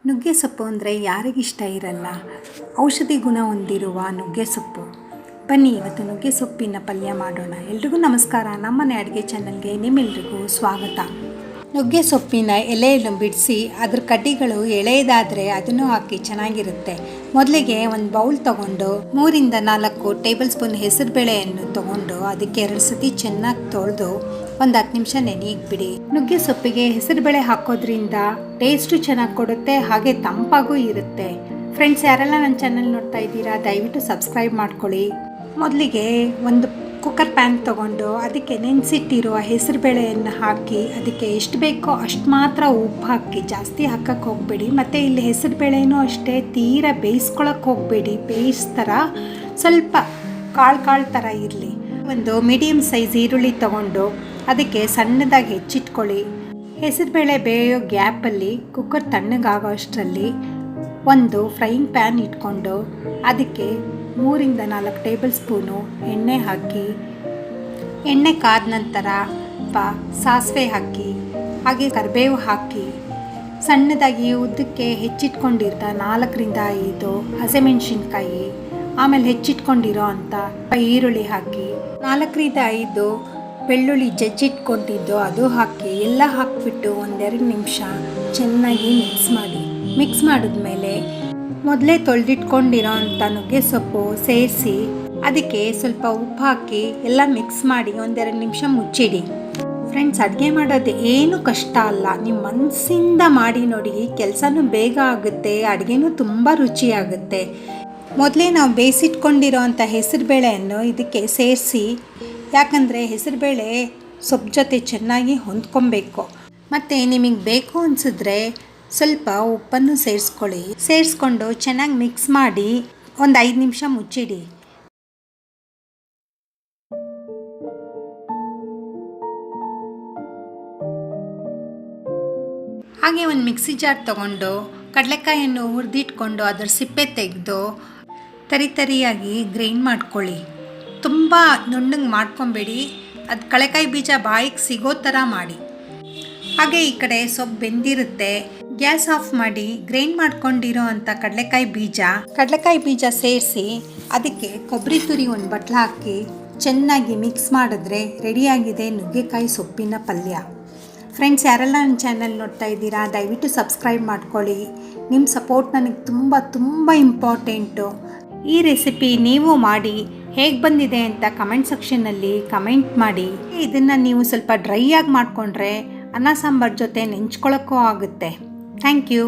ನುಗ್ಗೆ ಸೊಪ್ಪು ಅಂದರೆ ಯಾರಿಗಿಷ್ಟ ಇರಲ್ಲ. ಔಷಧಿ ಗುಣ ಹೊಂದಿರುವ ನುಗ್ಗೆ ಸೊಪ್ಪು. ಬನ್ನಿ ಇವತ್ತು ನುಗ್ಗೆ ಸೊಪ್ಪಿನ ಪಲ್ಯ ಮಾಡೋಣ. ಎಲ್ರಿಗೂ ನಮಸ್ಕಾರ. ನಮ್ಮನೆ ಅಡುಗೆ ಚಾನಲ್ಗೆ ನಿಮ್ಮೆಲ್ರಿಗೂ ಸ್ವಾಗತ. ನುಗ್ಗೆ ಸೊಪ್ಪಿನ ಎಲೆಯನ್ನು ಬಿಡಿಸಿ ಅದ್ರ ಕಡ್ಡಿಗಳು ಎಳೆಯದಾದರೆ ಅದನ್ನು ಹಾಕಿ ಚೆನ್ನಾಗಿರುತ್ತೆ. ಮೊದಲಿಗೆ ಒಂದು ಬೌಲ್ ತೊಗೊಂಡು 3 ರಿಂದ 4 ಟೇಬಲ್ ಸ್ಪೂನ್ ಹೆಸರುಬೇಳೆಯನ್ನು ತೊಗೊಂಡು ಅದಕ್ಕೆ 2 ಸತಿ ಚೆನ್ನಾಗಿ ತೊಳೆದು ಒಂದು 10 ನಿಮಿಷ ನೆನೆಯಕ್ಕೆ ಬಿಡಿ. ನುಗ್ಗೆ ಸೊಪ್ಪಿಗೆ ಹೆಸರುಬೇಳೆ ಹಾಕೋದ್ರಿಂದ ಟೇಸ್ಟು ಚೆನ್ನಾಗಿ ಕೊಡುತ್ತೆ, ಹಾಗೆ ತಂಪಾಗೂ ಇರುತ್ತೆ. ಫ್ರೆಂಡ್ಸ್, ಯಾರೆಲ್ಲ ನನ್ನ ಚಾನಲ್ ನೋಡ್ತಾ ಇದ್ದೀರಾ ದಯವಿಟ್ಟು ಸಬ್ಸ್ಕ್ರೈಬ್ ಮಾಡ್ಕೊಳ್ಳಿ. ಮೊದಲಿಗೆ ಒಂದು ಕುಕ್ಕರ್ ಪ್ಯಾನ್ ತೊಗೊಂಡು ಅದಕ್ಕೆ ನೆನೆಸಿಟ್ಟಿರುವ ಹೆಸರುಬೇಳೆಯನ್ನು ಹಾಕಿ ಅದಕ್ಕೆ ಎಷ್ಟು ಬೇಕೋ ಅಷ್ಟು ಮಾತ್ರ ಉಪ್ಪು ಹಾಕಿ, ಜಾಸ್ತಿ ಹಾಕಕ್ಕೆ ಹೋಗಬೇಡಿ. ಮತ್ತು ಇಲ್ಲಿ ಹೆಸರುಬೇಳೆನೂ ಅಷ್ಟೇ ತೀರಾ ಬೇಯಿಸ್ಕೊಳಕ್ಕೆ ಹೋಗಬೇಡಿ. ಬೇಯಿಸ್ತರ ಸ್ವಲ್ಪ ಕಾಳು ಥರ ಇರಲಿ. ಒಂದು ಮೀಡಿಯಮ್ ಸೈಜ್ ಈರುಳ್ಳಿ ತೊಗೊಂಡು ಅದಕ್ಕೆ ಸಣ್ಣದಾಗಿ ಹೆಚ್ಚಿಟ್ಕೊಳ್ಳಿ. ಹೆಸರುಬೇಳೆ ಬೇಯೋ ಗ್ಯಾಪಲ್ಲಿ ಕುಕ್ಕರ್ ತಣ್ಣಗಾಗೋ ಅಷ್ಟರಲ್ಲಿ ಒಂದು ಫ್ರೈಯಿಂಗ್ ಪ್ಯಾನ್ ಇಟ್ಕೊಂಡು ಅದಕ್ಕೆ 3 ರಿಂದ 4 ಟೇಬಲ್ ಸ್ಪೂನು ಎಣ್ಣೆ ಹಾಕಿ, ಎಣ್ಣೆ ಕಾದ ನಂತರ ಸಾಸಿವೆ ಹಾಕಿ, ಹಾಗೆ ಕರಿಬೇವು ಹಾಕಿ, ಸಣ್ಣದಾಗಿ ಉದ್ದಕ್ಕೆ ಹೆಚ್ಚಿಟ್ಕೊಂಡಿರ್ತ 4 ರಿಂದ 5 ಹಸಿಮೆಣಸಿನ್ಕಾಯಿ, ಆಮೇಲೆ ಹೆಚ್ಚಿಟ್ಕೊಂಡಿರೋ ಅಂಥ ಈರುಳ್ಳಿ ಹಾಕಿ, 4 ರಿಂದ 5 ಬೆಳ್ಳುಳ್ಳಿ ಜಜ್ಜಿಟ್ಕೊಂಡಿದ್ದು ಅದು ಹಾಕಿ ಎಲ್ಲ ಹಾಕಿಬಿಟ್ಟು 1-2 ನಿಮಿಷ ಚೆನ್ನಾಗಿ ಮಿಕ್ಸ್ ಮಾಡಿದ್ಮೇಲೆ ಮೊದಲೇ ತೊಳೆದಿಟ್ಕೊಂಡಿರೋ ಅಂಥ ನುಗ್ಗೆ ಸೊಪ್ಪು ಸೇರಿಸಿ ಅದಕ್ಕೆ ಸ್ವಲ್ಪ ಉಪ್ಪು ಹಾಕಿ ಎಲ್ಲ ಮಿಕ್ಸ್ ಮಾಡಿ 1-2 ನಿಮಿಷ ಮುಚ್ಚಿಡಿ. ಫ್ರೆಂಡ್ಸ್, ಅಡುಗೆ ಮಾಡೋದು ಏನು ಕಷ್ಟ ಅಲ್ಲ. ನಿಮ್ಮ ಮನಸ್ಸಿಂದ ಮಾಡಿ ನೋಡಿ, ಕೆಲಸನೂ ಬೇಗ ಆಗುತ್ತೆ, ಅಡುಗೆನೂ ತುಂಬ ರುಚಿಯಾಗುತ್ತೆ. ಮೊದಲೇ ನಾವು ಬೇಯಿಸಿಟ್ಕೊಂಡಿರೋ ಅಂಥ ಹೆಸರುಬೇಳೆಯನ್ನು ಇದಕ್ಕೆ ಸೇರಿಸಿ, ಯಾಕಂದರೆ ಹೆಸರುಬೇಳೆ ಸೊಪ್ಪು ಜೊತೆ ಚೆನ್ನಾಗಿ ಹೊಂದ್ಕೊಬೇಕು. ಮತ್ತು ನಿಮಗೆ ಬೇಕು ಅನಿಸಿದ್ರೆ ಸ್ವಲ್ಪ ಉಪ್ಪನ್ನು ಸೇರಿಸ್ಕೊಂಡು ಚೆನ್ನಾಗಿ ಮಿಕ್ಸ್ ಮಾಡಿ 5 ನಿಮಿಷ ಮುಚ್ಚಿಡಿ. ಹಾಗೆ ಒಂದು ಮಿಕ್ಸಿ ಜಾರ್ ತೊಗೊಂಡು ಕಡಲೆಕಾಯನ್ನು ಹುರಿದಿಟ್ಕೊಂಡು ಅದರ ಸಿಪ್ಪೆ ತೆಗೆದು ತರಿಯಾಗಿ ಗ್ರೈಂಡ್ ಮಾಡ್ಕೊಳ್ಳಿ. ತುಂಬ ನುಣ್ಣಗೆ ಮಾಡ್ಕೊಬೇಡಿ, ಅದು ಕಡಲೆಕಾಯಿ ಬೀಜ ಬಾಯಿಗೆ ಸಿಗೋ ಥರ ಮಾಡಿ. ಹಾಗೆ ಈ ಕಡೆ ಸೊಪ್ಪು ಬೆಂದಿರುತ್ತೆ, ಗ್ಯಾಸ್ ಆಫ್ ಮಾಡಿ ಗ್ರೈಂಡ್ ಮಾಡ್ಕೊಂಡಿರೋ ಅಂಥ ಕಡಲೆಕಾಯಿ ಬೀಜ ಸೇರಿಸಿ ಅದಕ್ಕೆ ಕೊಬ್ಬರಿ ತುರಿ ಒಂದು ಬಟ್ಲು ಹಾಕಿ ಚೆನ್ನಾಗಿ ಮಿಕ್ಸ್ ಮಾಡಿದ್ರೆ ರೆಡಿಯಾಗಿದೆ ನುಗ್ಗೆಕಾಯಿ ಸೊಪ್ಪಿನ ಪಲ್ಯ. ಫ್ರೆಂಡ್ಸ್, ಯಾರೆಲ್ಲ ನನ್ನ ಚಾನಲ್ ನೋಡ್ತಾ ಇದ್ದೀರಾ ದಯವಿಟ್ಟು ಸಬ್ಸ್ಕ್ರೈಬ್ ಮಾಡ್ಕೊಳ್ಳಿ. ನಿಮ್ಮ ಸಪೋರ್ಟ್ ನನಗೆ ತುಂಬ ಇಂಪಾರ್ಟೆಂಟು. ಈ ರೆಸಿಪಿ ನೀವು ಮಾಡಿ ಹೇಗೆ ಬಂದಿದೆ ಅಂತ ಕಮೆಂಟ್ ಸೆಕ್ಷನ್ನಲ್ಲಿ ಕಮೆಂಟ್ ಮಾಡಿ. ಇದನ್ನು ನೀವು ಸ್ವಲ್ಪ ಡ್ರೈ ಆಗಿ ಮಾಡಿಕೊಂಡ್ರೆ ಅನ್ನ ಸಾಂಬಾರು ಜೊತೆ ನೆಂಚ್ಕೊಳ್ಳೋಕ್ಕೂ ಆಗುತ್ತೆ. Thank you.